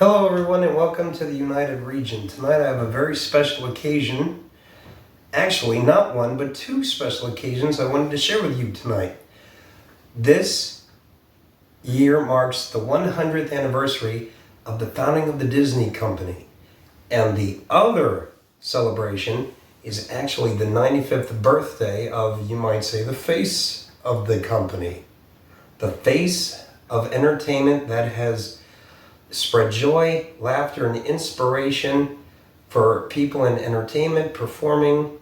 Hello everyone and welcome to the United Region. Tonight I have a very special occasion. Actually, not one, but two special occasions I wanted to share with you tonight. This year marks the 100th anniversary of the founding of the Disney Company. And the other celebration is actually the 95th birthday of, you might say, the face of the company. The face of entertainment that has spread joy, laughter, and inspiration for people in entertainment, performing,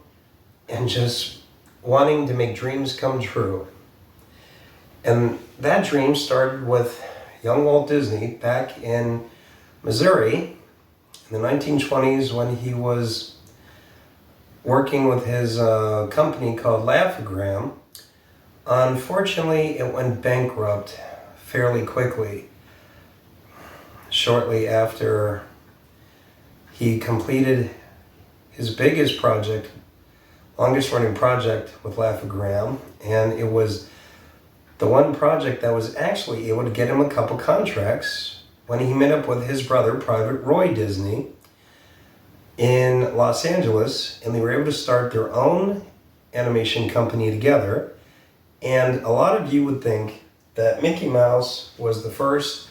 and just wanting to make dreams come true. And that dream started with young Walt Disney back in Missouri in the 1920s when he was working with his company called Laugh-O-Gram. Unfortunately, it went bankrupt fairly quickly. Shortly after he completed his biggest project, longest running project with Laugh-O-Gram, and it was the one project that was actually able to get him a couple contracts when he met up with his brother, Private Roy Disney, in Los Angeles, and they were able to start their own animation company together. And a lot of you would think that Mickey Mouse was the first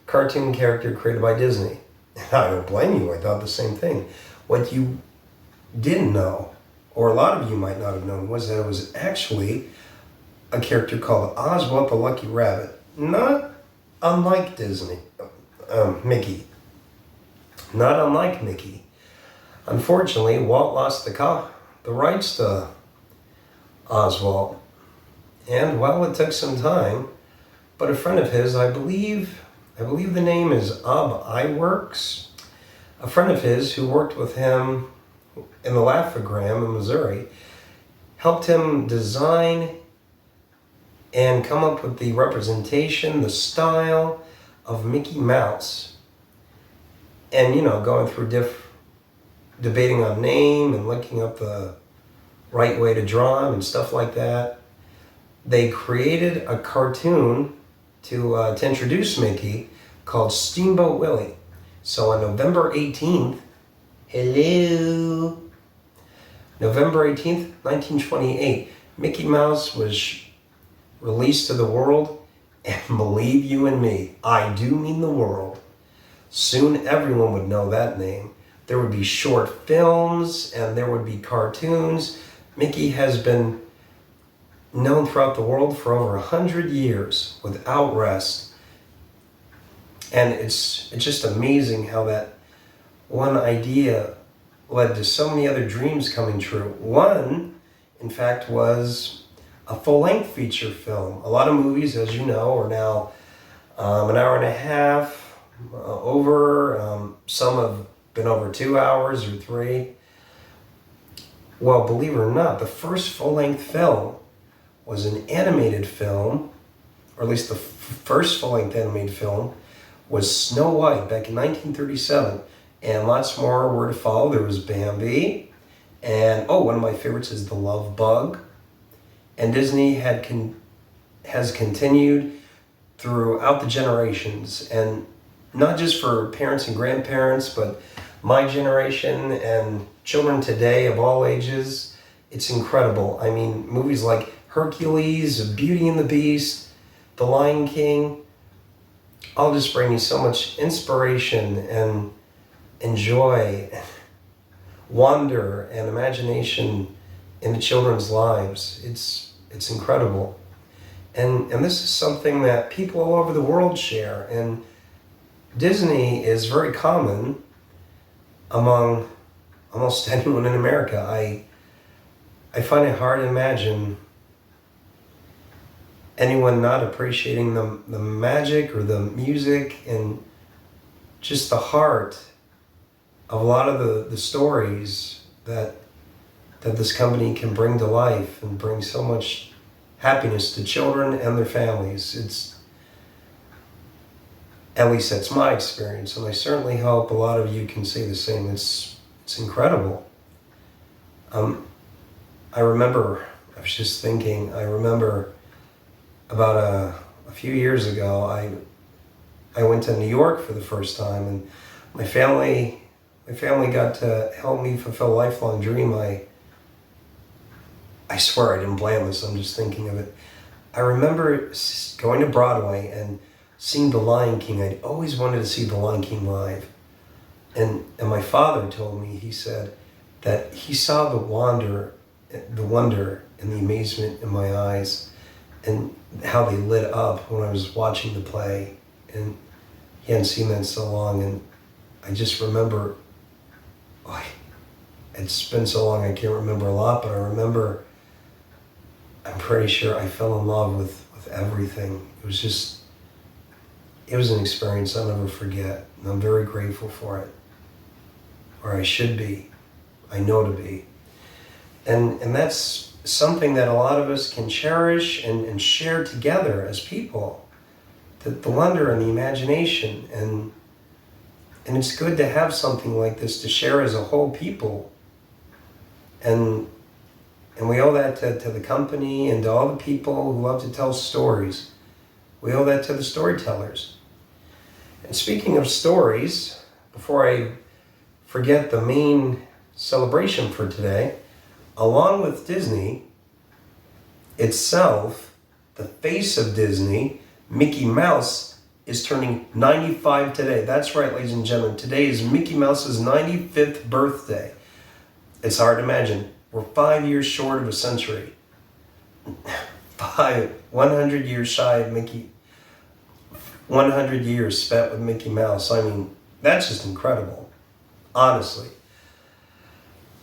cartoon character created by Disney. And I don't blame you, I thought the same thing. What you didn't know, or a lot of you might not have known, was that it was actually a character called Oswald the Lucky Rabbit. Not unlike Mickey. Not unlike Mickey. Unfortunately, Walt lost the rights to Oswald. And well, it took some time, but a friend of his, I believe the name is Ob Iwerks, a friend of his who worked with him in the Laugh-O-Gram in Missouri, helped him design and come up with the representation, the style of Mickey Mouse. And, going through debating on name and looking up the right way to draw him and stuff like that, they created a cartoon to introduce Mickey called Steamboat Willie. So on November 18th, November 18th, 1928, Mickey Mouse was released to the world, and believe you and me, I do mean the world. Soon everyone would know that name. There would be short films and there would be cartoons. Mickey has been known throughout the world for over 100 years without rest. And it's just amazing how that one idea led to so many other dreams coming true. One, in fact, was a full-length feature film. A lot of movies, as you know, are now an hour and a half over. Some have been over 2 hours or 3. Well, believe it or not, the first full-length film was an animated film, or at least the first full-length animated film was Snow White back in 1937, and lots more were to follow. There was Bambi, and one of my favorites is The Love Bug. And Disney has continued throughout the generations, and not just for parents and grandparents, but my generation and children today of all ages. It's incredible. I mean, movies like Hercules, Beauty and the Beast, The Lion King, all just bring you so much inspiration and joy, wonder and imagination into children's lives. It's incredible. And this is something that people all over the world share. And Disney is very common among almost anyone in America. I find it hard to imagine anyone not appreciating the magic or the music and just the heart of a lot of the stories that this company can bring to life and bring so much happiness to children and their families. At least that's my experience, and I certainly hope a lot of you can say the same. It's incredible. I remember about a few years ago, I went to New York for the first time, and my family got to help me fulfill a lifelong dream. I swear I didn't plan this, I'm just thinking of it. I remember going to Broadway and seeing The Lion King. I'd always wanted to see The Lion King live. And my father told me, he said that he saw the wonder and the amazement in my eyes and how they lit up when I was watching the play. And he hadn't seen that in so long. And I just remember, it's been so long I can't remember a lot, but I remember, I'm pretty sure I fell in love with everything. It was an experience I'll never forget. And I'm very grateful for it. Or I should be. I know to be. And that's something that a lot of us can cherish and share together as people. The wonder and the imagination. And it's good to have something like this to share as a whole people. And we owe that to the company and to all the people who love to tell stories. We owe that to the storytellers. And speaking of stories, before I forget the main celebration for today, along with Disney itself, the face of Disney, Mickey Mouse, is turning 95 today. That's right, ladies and gentlemen. Today is Mickey Mouse's 95th birthday. It's hard to imagine. We're 5 years short of a century. 100 years shy of Mickey. 100 years spent with Mickey Mouse. I mean, that's just incredible. Honestly.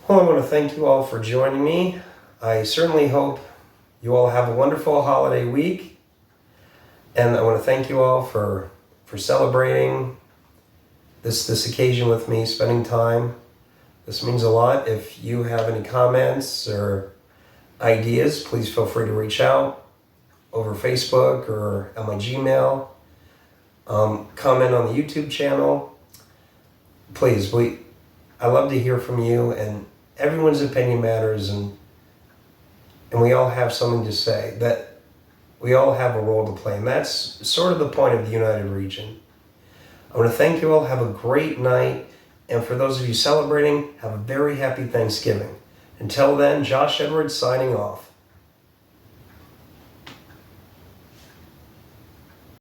Well, I want to thank you all for joining me. I certainly hope you all have a wonderful holiday week. And I want to thank you all for celebrating this occasion with me, spending time. This means a lot. If you have any comments or ideas, please feel free to reach out over Facebook or at my Gmail. Comment on the YouTube channel. Please, I love to hear from you, and everyone's opinion matters, and we all have something to say, that we all have a role to play, and that's sort of the point of the United Region. I want to thank you all. Have a great night. And for those of you celebrating, have a very happy Thanksgiving. Until then, Josh Edwards signing off.